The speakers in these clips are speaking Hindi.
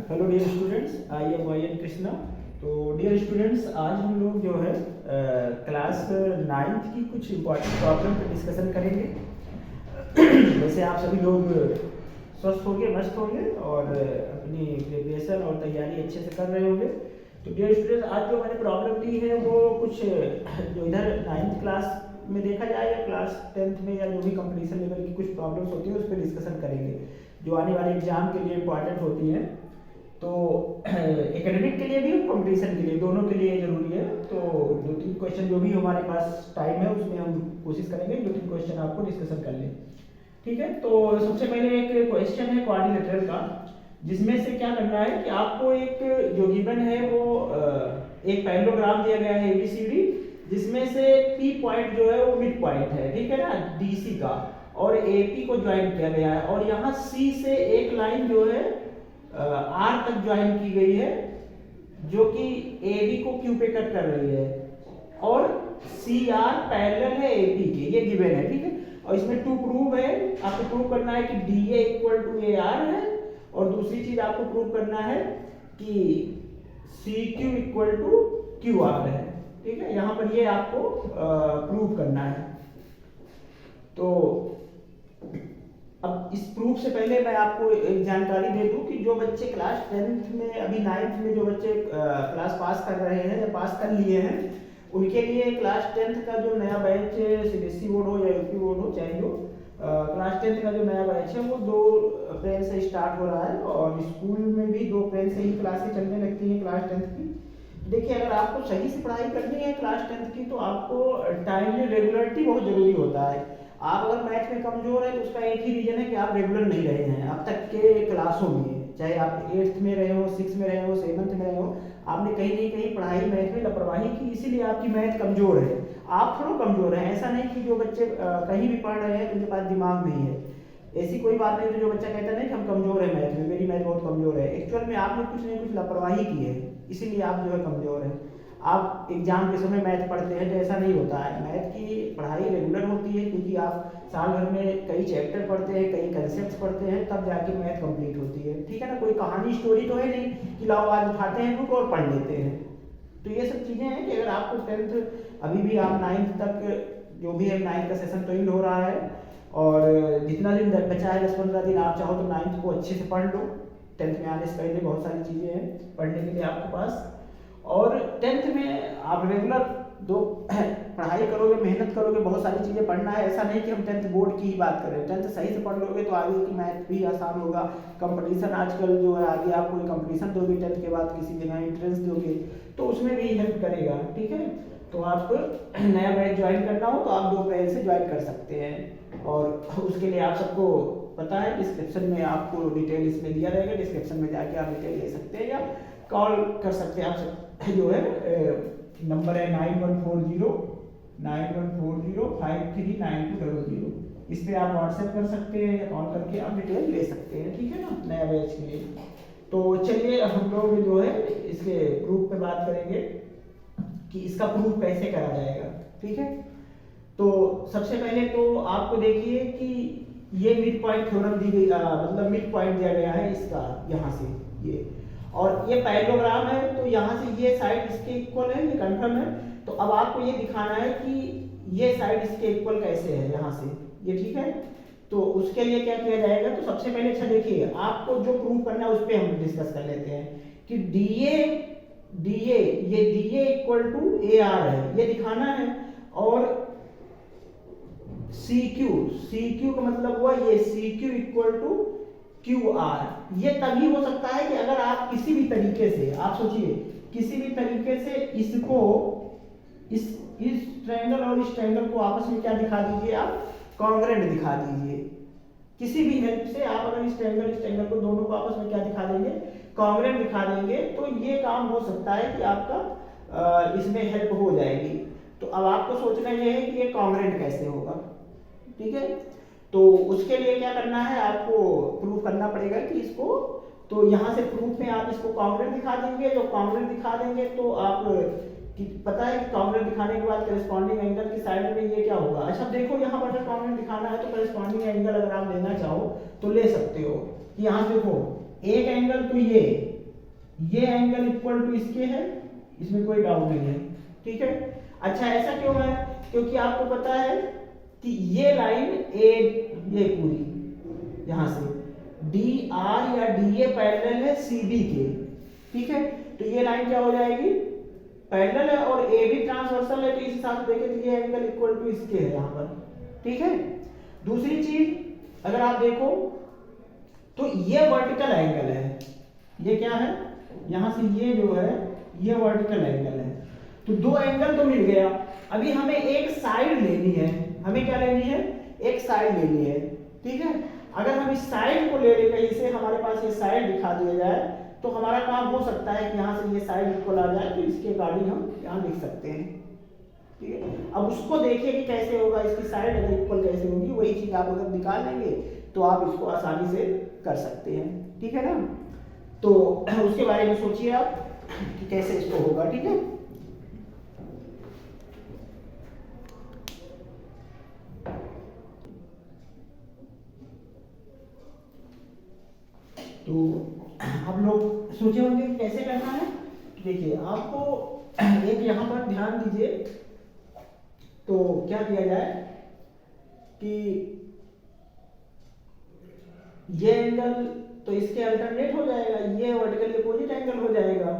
Hello dear students, I am Y N Krishna. तो डियर स्टूडेंट्स, आज हम लोग जो है क्लास नाइन्थ की कुछ इम्पॉर्टेंट प्रॉब्लम पर डिस्कशन करेंगे। वैसे आप सभी लोग स्वस्थ होंगे, मस्त होंगे और अपनी प्रिपरेशन और तैयारी अच्छे से कर रहे होंगे। तो डियर स्टूडेंट्स, आज जो मैंने प्रॉब्लम दी है वो कुछ जो इधर नाइन्थ क्लास में देखा जाए या क्लास 10th में या जो भी कंपटीशन लेवल की कुछ प्रॉब्लम्स होती है उस पर डिस्कशन करेंगे, जो आने वाले एग्जाम के लिए इम्पॉर्टेंट होती हैं। तो एकेडमिक के लिए भी और कंपटीशन के लिए, दोनों के लिए जरूरी है। तो 2-3 क्वेश्चन जो भी हमारे पास टाइम है उसमें हम कोशिश करेंगे 2-3 क्वेश्चन आपको डिस्कशन कर लें, ठीक है। तो सबसे पहले एक क्वेश्चन है क्वाड्रिलेटरल का, जिसमें से क्या करना है कि आपको एक जो गिवन है वो एक पैरेललोग्राम दिया गया है ABCD, जिसमें से P पॉइंट जो है वो मिड पॉइंट है, ठीक है ना, DC का, और AP को ज्वाइन किया गया है और यहाँ C से एक लाइन जो है R तक ज्वाइन की गई है, जो कि AB को Q पे कट कर रही है, और CR पैरेलल है AP के, ये गिवन है, ठीक है। और इसमें टू प्रूव है, आपको प्रूव करना है कि DA इक्वल टू AR है, और दूसरी चीज आपको प्रूव करना है कि CQ इक्वल टू QR है, ठीक है। यहाँ पर ये आपको प्रूव करना है। तो अब इस प्रूफ से पहले मैं आपको एक जानकारी दे दूं कि जो बच्चे क्लास 10th में, अभी 9th में जो बच्चे क्लास पास कर रहे हैं या पास कर लिए हैं, उनके लिए क्लास 10th का जो नया बैच CBSE बोर्ड हो या यूपी बोर्ड हो, चाहे जो क्लास 10th का जो नया बैच है वो 2 अप्रैल से स्टार्ट हो रहा है, और स्कूल में भी 2 अप्रैल से ही क्लासेस चलने लगती हैं क्लास 10th की। देखिए, अगर आपको सही से पढ़ाई करनी है क्लास 10th की तो आपको टाइमली रेगुलरिटी बहुत जरूरी होता है। आप अगर मैथ में कमजोर है तो उसका एक ही रीजन है कि आप रेगुलर नहीं रहे हैं अब तक के क्लासों में, चाहे आप 8th में रहे हो, 6th में रहे हो, 7th में रहे हो, आपने कहीं नहीं कहीं पढ़ाई मैथ में लापरवाही की, इसीलिए आपकी मैथ कमजोर है। आप थोड़ा कमजोर है, ऐसा नहीं कि जो बच्चे कहीं भी पढ़ रहे हैं उनके पास दिमाग नहीं है, ऐसी कोई बात नहीं। तो जो बच्चा कहता नहीं कि हम कमजोर है मैथ में, मेरी मैथ बहुत कमजोर है, एक्चुअल में आपने कुछ नहीं कुछ लापरवाही की है, इसीलिए आप जो है कमजोर है। आप एग्जाम के समय मैथ पढ़ते हैं तो ऐसा नहीं होता है, मैथ की पढ़ाई रेगुलर होती है, क्योंकि आप साल भर में कई चैप्टर पढ़ते हैं, कई कंसेप्ट्स पढ़ते हैं, तब जाके मैथ कंप्लीट होती है, ठीक है ना। कोई कहानी स्टोरी तो है नहीं कि लाओ आज उठाते हैं बुक और पढ़ लेते हैं। तो ये सब चीज़ें हैं कि अगर आपको 10th, अभी भी आप 9th तक जो भी है, 9th का सेशन तो इन हो रहा है, और जितना दिन बचा है 10-15 दिन, आप चाहो तो 9th को अच्छे से पढ़ लो। 10th में आने से पहले बहुत सारी चीज़ें हैं पढ़ने के लिए आपके पास, और 10th में आप रेगुलर दो पढ़ाई करोगे, मेहनत करोगे, बहुत सारी चीज़ें पढ़ना है। ऐसा नहीं कि हम 10th बोर्ड की ही बात करें, 10th सही से पढ़ लोगे तो आगे की मैथ भी आसान होगा। कंपटीशन आजकल जो है, आगे आप कोई कंपटीशन दोगे 10th के बाद, किसी जगह एंट्रेंस दोगे तो उसमें भी हेल्प करेगा, ठीक है। तो आप नया बैच ज्वाइन करना हो तो आप 2 अप्रैल से ज्वाइन कर सकते हैं, और उसके लिए आप सबको पता है डिस्क्रिप्शन में आपको डिटेल इसमें दिया रहेगा, डिस्क्रिप्शन में जाके आप डिटेल ले सकते हैं या कॉल कर सकते हैं। आप सब जो है नंबर है 9140539200, इस पे आप व्हाट्सएप कर सकते हैं या कॉल करके आप डिटेल ले सकते हैं, ठीक है ना, नया बैच के लिए। तो चलिए हम लोग जो है इसके प्रूफ पे बात करेंगे कि इसका प्रूफ कैसे करा जाएगा, ठीक है। तो सबसे पहले तो आपको देखिए कि ये मिड पॉइंट थ्योरम दी गई, मतलब मिड पॉइंट दिया गया है इसका, यहाँ से ये, और ये पैरेललोग्राम है, तो यहाँ से ये साइड इसके इक्वल है, ये कंफर्म है। तो अब आपको ये दिखाना है कि ये साइड इसके इक्वल कैसे है, यहाँ से ये, ठीक है। तो उसके लिए क्या किया जाएगा, तो सबसे पहले अच्छा देखिए, आपको जो प्रूव करना है उस पर हम डिस्कस कर लेते हैं कि ये DA इक्वल टू AR है, ये दिखाना है, और CQ का मतलब हुआ ये CQ इक्वल टू QR। ये तभी हो सकता है कि अगर आप किसी भी तरीके से, आप सोचिए, किसी भी तरीके से इसको, इस ट्रायंगल और इस ट्रायंगल को आपस में क्या दिखा दीजिए, आप कॉन्ग्रुएंट दिखा दीजिए। किसी भी हेल्प से आप अगर इस ट्रायंगल को दोनों को आपस में क्या दिखा देंगे, कॉन्ग्रुएंट दिखा देंगे, तो ये काम हो सकता है कि आपका इसमें हेल्प हो जाएगी। तो अब आपको सोचना यह है कि ये कॉन्ग्रुएंट कैसे होगा, ठीक है। तो उसके लिए क्या करना है, आपको प्रूफ करना पड़ेगा कि इसको, तो यहाँ से प्रूफ में आप इसको कॉन्ग्रुएंट दिखा देंगे। जो कॉन्ग्रुएंट दिखा देंगे तो आप कि पता है कि कॉन्ग्रुएंट दिखाने के बाद करेस्पॉन्डिंग एंगल की साइड में ये क्या होगा। अच्छा देखो, यहाँ पर कॉन्ग्रुएंट दिखाना है तो करेस्पॉन्डिंग एंगल अगर आप लेना चाहो तो ले सकते हो। कि यहाँ देखो, एक एंगल तो ये, ये एंगल इक्वल टू इसके है, इसमें कोई डाउट नहीं है, ठीक है। अच्छा ऐसा क्यों है, क्योंकि आपको पता है कि ये लाइन ए, ये पूरी यहां से डी आर या डी ए पैरेलल है सी बी के, ठीक है। तो ये लाइन क्या हो जाएगी, पैरेलल है, और ए भी ट्रांसवर्सल है, तो इस हिसाब से देखें तो ये एंगल इक्वल टू इसके है यहां पर, ठीक है। दूसरी चीज अगर आप देखो तो ये वर्टिकल एंगल है, ये क्या है, यहां से ये जो है ये वर्टिकल एंगल है। तो दो एंगल तो मिल गया, अभी हमें एक साइड लेनी है, हमें क्या लेनी है, एक साइड लेनी है, ठीक है। अगर हम इस साइड को ले लें कहीं से, हमारे पास ये साइड दिखा दिया जाए तो हमारा काम हो सकता है कि यहाँ से ये साइड इक्वल आ जाए, तो इसके अकॉर्डिंग हम यहाँ लिख सकते हैं, ठीक है। अब उसको देखिए कि कैसे होगा, इसकी साइड अगर इक्वल कैसे होगी, वही चीज आप अगर निकाल लेंगे तो आप इसको आसानी से कर सकते हैं, ठीक है ना। तो उसके बारे में सोचिए आप कि कैसे इसको होगा, ठीक है। तो हम लोग सोचे होंगे कैसे करना है। देखिए आपको एक यहाँ पर ध्यान दीजिए, तो क्या किया जाए कि ये एंगल तो इसके अल्टरनेट हो जाएगा, ये वर्टिकल अपोजिट एंगल हो जाएगा।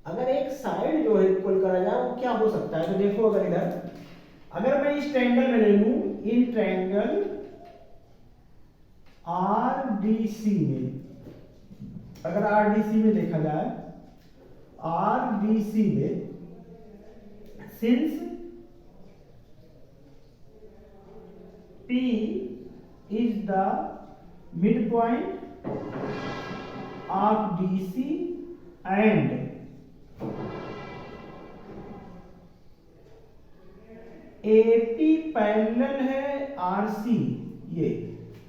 अगर एक साइड जो है इक्वल करा जाए वो क्या हो सकता है, तो देखो अगर इधर अगर मैं इस ट्रायंगल में ले लूं, इन ट्रायंगल RDC में, अगर RDC में देखा जाए, RDC में since P is the midpoint of DC and AP parallel है RC, ये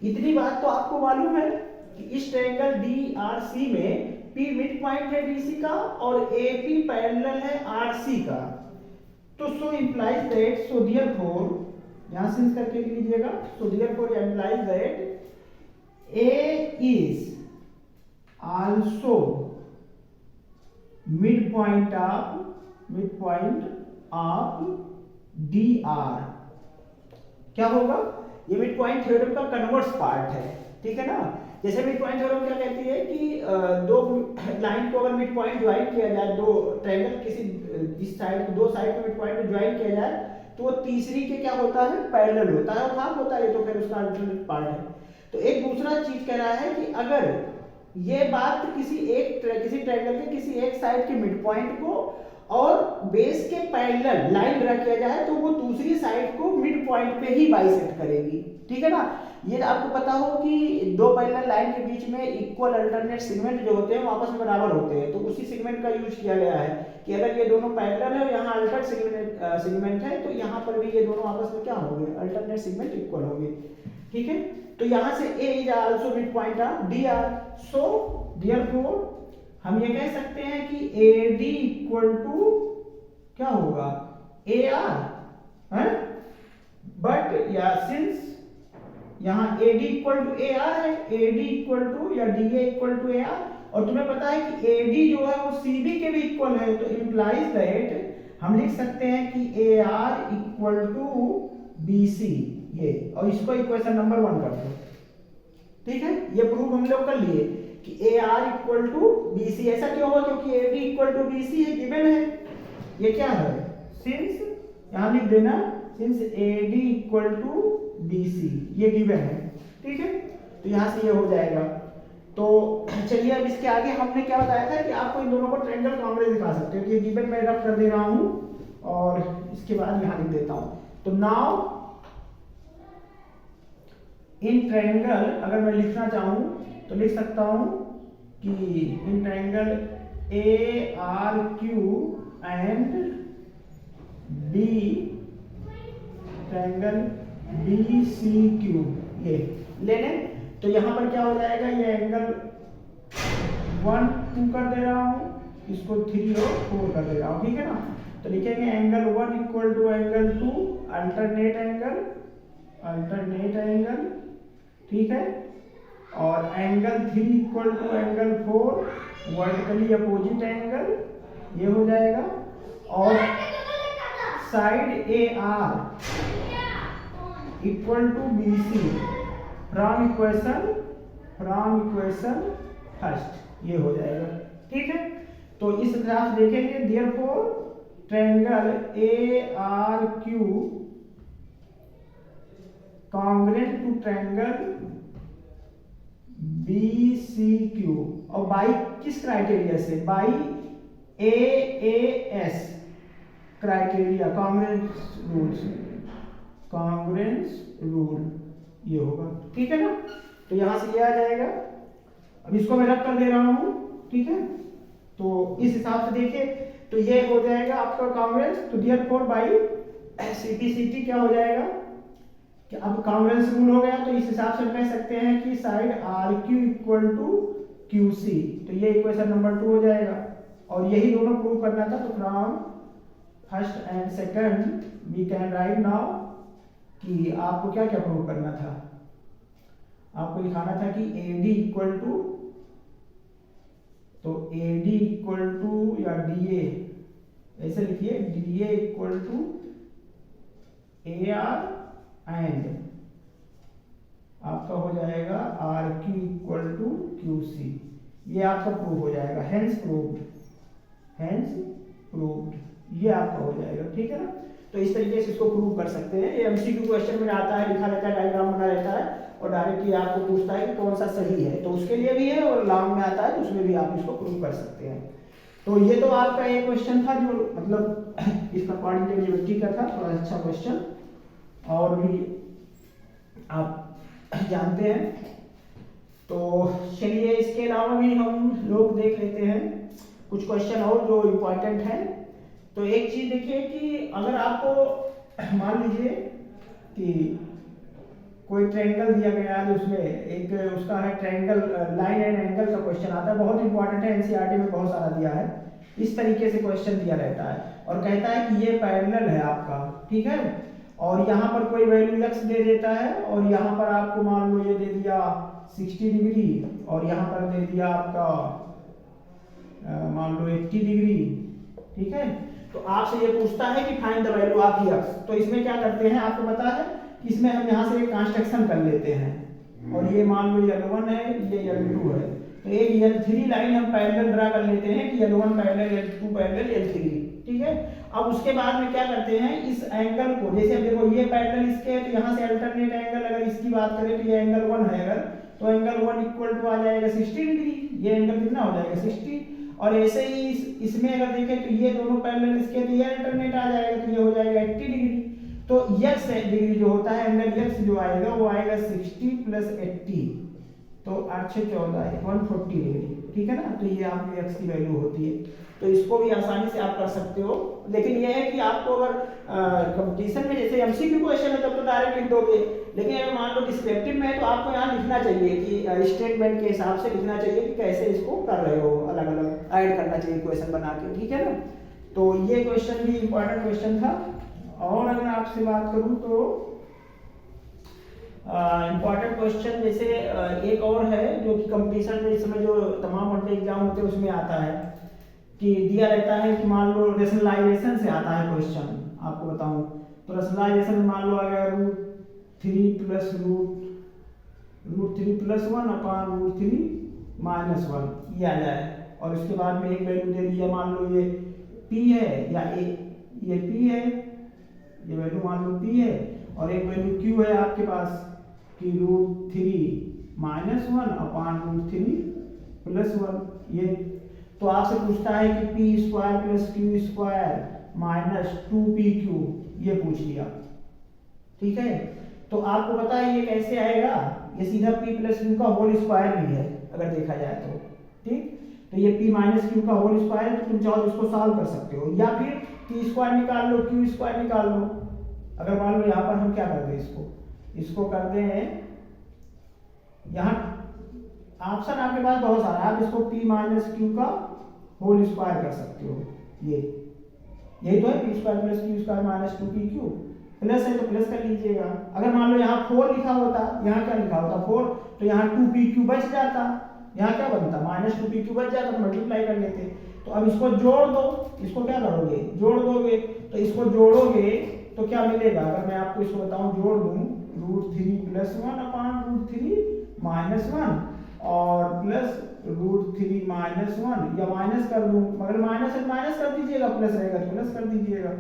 इतनी बात तो आपको मालूम है कि इस ट्रायंगल DRC में P मिड पॉइंट है DC का और AP पैरेलल है RC का। तो सो इंप्लाइज दैट, सो देयरफॉर, यहां सिंस करके लिख लीजिएगा, so therefore implies that A is also midpoint of DR। क्या होगा, ये मिड पॉइंट थ्योरम का कन्वर्स पार्ट है, ठीक है ना। जैसे मिड पॉइंट थ्योरम क्या कहती है कि दो लाइन को अगर मिड पॉइंट ज्वाइन किया जाए, दो ट्रायंगल किसी इस साइड दो साइड को मिड पॉइंट में ज्वाइन किया जाए तो वो तीसरी के क्या होता है, पैरेलल होता है और हाफ होता है, तो फिर उसका अल्टरनेट पार्ट है। तो एक दूसरा चीज कह रहा है कि अगर ये बात किसी ट्रायंगल के किसी एक साइड के मिड पॉइंट को और बेस के पैरेलल लाइन ड्रा किया जाए तो वो दूसरी साइड को मिड पॉइंट पे ही बाइसेक्ट करेगी, ठीक है ना। ये आपको पता हो कि दो पैरेलल लाइन के बीच में इक्वल अल्टरनेट सेगमेंट जो होते हैं वो आपस में बराबर होते हैं, तो उसी सेगमेंट का यूज किया गया है कि अगर ये दोनों पैरेलल है, यहाँ अल्टरनेट सेगमेंट है, तो यहाँ पर भी ये दोनों आपस में क्या होंगे, अल्टरनेट सेगमेंट इक्वल होंगे, ठीक है। तो यहाँ से A is also midpoint of DR, so therefore हम ये कह सकते हैं कि AD इक्वल टू क्या होगा, AR है, बट या सिंस यहाँ AD इक्वल टू AR है, AD इक्वल टू या DA इक्वल टू AR, और तुम्हें पता है कि AD जो है वो CB के भी इक्वल है, तो इंप्लाइज दैट हम लिख सकते हैं कि AR इक्वल टू BC, ये, और इसको इक्वेशन नंबर 1 कर दो, ठीक है। ये प्रूफ हम लोग कर लिए कि AR इक्वल टू BC। ऐसा क्यों हुआ, क्योंकि AD इक्वल टू BC है, गिवन है, ये क्या है, सिंस, यहां लिख देना since AD equal to BC, ये गिवन है, ठीक है। तो यहां से ये हो जाएगा। तो चलिए अब इसके आगे हमने क्या बताया था कि आपको इन दोनों को ट्रायंगल कॉम्बिनेशन दिखा सकते हो, कि ये गिवन मैं रफ कर दे रहा हूं और इसके बाद यहां लिख देता हूं। तो नाउ इन ट्रायंगल अगर मैं लिखना चाहूं तो लिख सकता हूं कि in triangle ARQ and D triangle BCQ, ये लेने। तो यहां पर क्या हो जाएगा, ये एंगल 1 2 कर दे रहा हूं, इसको 3 और 4 कर दे रहा हूं, ठीक है ना। तो लिखेंगे angle 1 equal to angle 2 alternate angle, ठीक है। और angle 3 equal to angle 4 vertically opposite angle, ये हो जाएगा। और side A R equal to B C from equation first, ये हो जाएगा। ठीक है, तो इस ग्राफ देखेंगे, therefore triangle A R Q congruent to triangle B C Q, और बाई किस क्राइटेरिया से, by AAS criteria, congruence rule, ये होगा। ठीक है ना, तो यहां से ये आ जाएगा। अब इसको मैं रख कर दे रहा हूं, ठीक है, तो इस हिसाब से देखिए, तो ये हो जाएगा आपका कॉन्ग्रुएंस। तो देयरफॉर बाई CPCT क्या हो जाएगा कि अब कॉन्ग्रुएंस रूल हो गया, तो इस हिसाब से हम कह सकते हैं कि side RQ equal to QC, तो ये इक्वेशन नंबर 2 हो जाएगा। और यही दोनों प्रूव करना था, तो from first and second we can write now कि आपको क्या क्या प्रूव करना था। आपको लिखाना था कि AD इक्वल टू, तो AD इक्वल टू या DA, ऐसे लिखिए, DA equal to AR and आपका हो जाएगा RQ इक्वल टू QC, ये आपका प्रूव हो जाएगा। हेंस प्रूव्ड, ये आपका हो जाएगा। ठीक है ना, तो इस तरीके से इसको प्रूव कर सकते हैं। ये MCQ क्वेश्चन में आता है, लिखा रहता है, डायग्राम बना रहता है, और डायरेक्टली आपको पूछता है कि कौन सा सही है, तो उसके लिए भी है, और लॉन्ग में आता है तो उसमें भी आप इसको प्रूव कर सकते हैं। तो ये तो आपका एक क्वेश्चन था जो मतलब इसका क्वाड्रिलेटरल का था, थोड़ा अच्छा क्वेश्चन, और भी आप जानते हैं। तो चलिए इसके अलावा भी हम लोग देख लेते हैं कुछ क्वेश्चन और जो इम्पोर्टेंट है। तो एक चीज देखिए कि अगर आपको मान लीजिए कि कोई ट्रायंगल दिया गया है, उसमें एक उसका है ट्रायंगल लाइन एंड एंगल का क्वेश्चन आता है, बहुत इंपॉर्टेंट है, एनसीईआरटी में बहुत सारा दिया है। इस तरीके से क्वेश्चन दिया रहता है और कहता है कि ये पैरेलल है आपका, ठीक है, और यहाँ पर कोई वैल्यू x दे देता है, और यहाँ पर आपको मान लो ये दे दिया 60 डिग्री, और यहाँ पर दे दिया आपका मान लो 80 डिग्री। ठीक है, तो आपसे ये पूछता है कि find the value of x। तो इसमें क्या करते हैं, आपको पता है कि इसमें हम यहाँ से एक कंस्ट्रक्शन कर लेते हैं, और ये मान लो L1 है, ये L2 है, तो एक L3 लाइन हम पैरेलल ड्रा कर लेते हैं कि L1 parallel L2 parallel L3। ठीक है, अब उसके बाद में क्या करते हैं, इस एंगल को, जैसे अब देखो ये पैरेलल इसके है, तो यहाँ से अल्टरनेट एंगल अगर इसकी बात करें तो ये एंगल 1 है, अगर तो एंगल 1 इक्वल टू आ जाएगा 60 डिग्री, ये एंगल कितना हो जाएगा 60। और ऐसे ही इसमें अगर देखें तो ये दोनों पैरेलल इसके, तो ये अल्टरनेट आ जाएगा, तो ये हो जाएगा 80 डिग्री। तो x डिग्री जो होता है, एंगल x जो आएगा वो आएगा 60 प्लस 80, तो 8 से 14 140 डिग्री। ठीक है ना, तो ये आपकी x की वैल्यू होती है। तो इसको भी आसानी से आप कर सकते हो, लेकिन यह है कि आपको अगर कंपटीशन में जैसे MCQ क्वेश्चन है तब तो डायरेक्ट लिख दोगे, लेकिन अगर मान लो डिस्क्रिप्टिव में है तो आपको यहाँ लिखना चाहिए कि स्टेटमेंट के हिसाब से लिखना चाहिए कि कैसे इसको कर रहे हो, अलग अलग ऐड करना चाहिए क्वेश्चन बना के। ठीक है ना, तो ये क्वेश्चन भी इंपॉर्टेंट क्वेश्चन था। और अगर आपसे बात करूं तो इंपॉर्टेंट क्वेश्चन जैसे एक और है जो कि कंपटीशन में इस समय जो तमाम मोटे एग्जाम होते हैं उसमें आता है कि दिया रहता है कि मान लो रेशनलाइजेशन से आता है क्वेश्चन। आपको बताऊं तो रेशनलाइजेशन में मान लो आ गया √3 प्लस √3 प्लस 1 अपॉन √3 माइनस 1 ये आ जाए, और इसके बाद में एक वैल्यू दे दिया, मान लो ये p है या ये p है, ये वैल्यू मान लो p है, और एक वैल्यू q है आपके पास कि √3 माइनस 1 अपॉन √3 प्लस 1। ये तो आपसे पूछता है कि p square plus q square minus 2pq, ये पूछ लिया। ठीक है, तो आपको पता है ये कैसे आएगा, ये सीधा p प्लस q का होल स्क्वायर भी है अगर देखा जाए तो। ठीक, तो ये p माइनस q का होल स्क्वायर है, तो तुम चाहो इसको सॉल्व कर सकते हो, या फिर p स्क्वायर निकाल लो, q स्क्वायर निकाल लो। अगर मान लो यहाँ पर हम क्या कर दें, इसको कर दें, यहाँ ऑप्शन आपके पास बहुत सारा है, आप इसको p माइनस q का होल स्क्वायर कर सकते हो, ये यही तो है p square plus q square minus 2pq। Plus है तो प्लस कर लीजिएगा। अगर मान लो यहाँ 4 लिखा होता, यहाँ क्या लिखा होता 4, तो यहाँ 2pq बच जाता, यहाँ क्या बनता -2pq बच जाता, तो मल्टीप्लाई कर लेते। तो अब इसको जोड़ दो, इसको क्या करोगे जोड़ दोगे, तो इसको जोड़ोगे तो क्या मिलेगा, अगर मैं आपको इसको बताऊं जोड़ दूं, √3 + 1 अपान √3 - 1 और प्लस √3 - 1 या माइनस कर दूं, मगर माइनस है माइनस कर दीजिएगा, प्लस रहेगा तो प्लस कर दीजिएगा।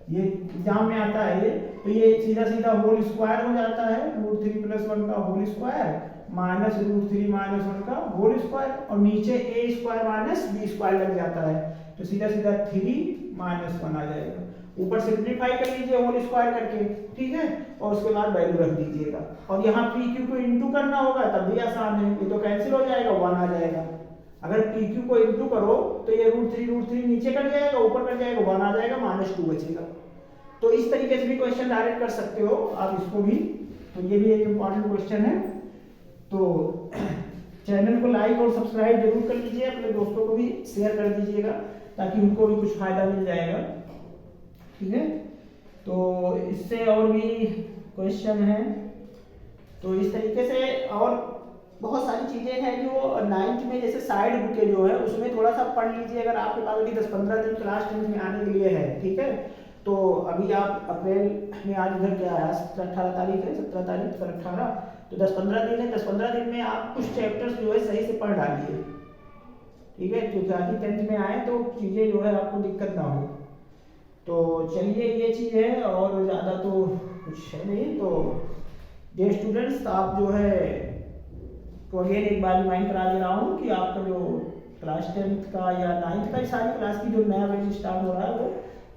ये एग्जाम में आता है ये, तो ये सीधा सीधा होल स्क्वायर हो जाता है, √3 + 1 का होल स्क्वायर माइनस √3 - 1 का होल स्क्वायर, और नीचे a² - b² लग जाता है, तो सीधा सीधा 3 - 1 आ जाएगा। ऊपर सिंप्लीफाई कर लीजिए होल स्क्वायर करके, ठीक है, और उसके बाद वैल्यू रख दीजिएगा। और यहाँ pq को इंटू करना होगा तब भी आसान है, ये तो कैंसिल हो जाएगा, 1 आ जाएगा। अगर pq को इंटू करो तो ये √3 नीचे कट जाएगा, ऊपर कट जाएगा, 1 आ जाएगा, -2 बचेगा। तो इस तरीके से भी क्वेश्चन डायरेक्ट कर सकते हो आप इसको भी, तो ये भी एक इम्पॉर्टेंट क्वेश्चन है। तो चैनल को लाइक और सब्सक्राइब जरूर कर लीजिए, अपने दोस्तों को भी शेयर कर दीजिएगा ताकि उनको भी कुछ फायदा मिल जाएगा, ठीक है। तो इससे और भी क्वेश्चन है, तो इस तरीके से और बहुत सारी चीजें हैं जो 9th में, जैसे साइड बुकें जो है उसमें थोड़ा सा पढ़ लीजिए, अगर आपके पास अभी 10-15 दिन क्लास 10th में आने के लिए है, ठीक है। तो अभी आप अप्रैल में, आज इधर क्या है, 18 तारीख है, 17 तारीख कल 18, तो 10-15 दिन है, 10-15 दिन में आप कुछ चैप्टर्स जो है सही से पढ़ डालिए, ठीक है, क्योंकि आगे 10th में आए तो चीजें जो है आपको दिक्कत ना हो। तो चलिए ये चीज़ है, और ज़्यादा तो कुछ है नहीं। तो डियर स्टूडेंट्स, आप जो है तो अगेन एक बार रिमाइंड करा दे रहा हूँ कि आपका जो क्लास 10th का या 9th का सारी क्लास की जो नया बैच स्टार्ट हो रहा है वो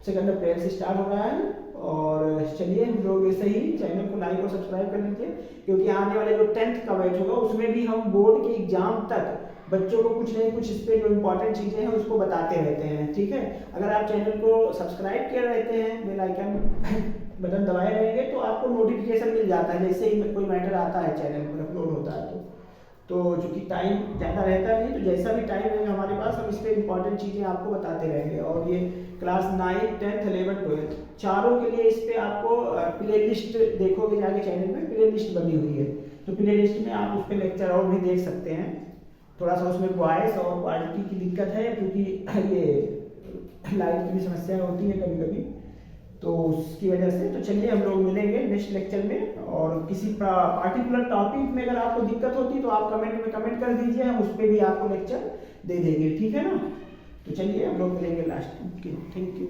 2 अप्रैल से स्टार्ट हो रहा है। और चलिए हम लोग ऐसे ही चैनल को लाइक और सब्सक्राइब कर लीजिए, क्योंकि आने वाले जो 10th का बैच होगा उसमें भी हम बोर्ड के एग्जाम तक बच्चों को कुछ नहीं कुछ इस पे जो इम्पोर्टेंट चीज़ें हैं उसको बताते रहते हैं, ठीक है। अगर आप चैनल को सब्सक्राइब किए रहते हैं, बेल आइकन बटन दबाए रहेंगे तो आपको नोटिफिकेशन मिल जाता है जैसे ही कोई मैटर आता है चैनल पर अपलोड होता है। तो चूँकि टाइम ज़्यादा रहता नहीं, तो जैसा भी टाइम रहेगा हमारे पास हम इस पर इम्पोर्टेंट चीज़ें आपको बताते रहेंगे। और ये क्लास 9, 10th, 11, 12 चारों के लिए इस पर आपको प्ले लिस्ट देखोगे जाके चैनल में प्ले लिस्ट बनी हुई है, तो प्ले लिस्ट में आप उस पर लेक्चर और भी देख सकते हैं। थोड़ा सा उसमें वॉइस और क्वालिटी की दिक्कत है, क्योंकि ये लाइट की भी समस्या होती है कभी कभी, तो उसकी वजह से। तो चलिए हम लोग मिलेंगे नेक्स्ट लेक्चर में, और किसी पार्टिकुलर टॉपिक में अगर आपको दिक्कत होती तो आप कमेंट में कमेंट कर दीजिए, हम उस पर भी आपको लेक्चर दे देंगे, ठीक है ना। तो चलिए हम लोग मिलेंगे लास्ट में, थैंक यू।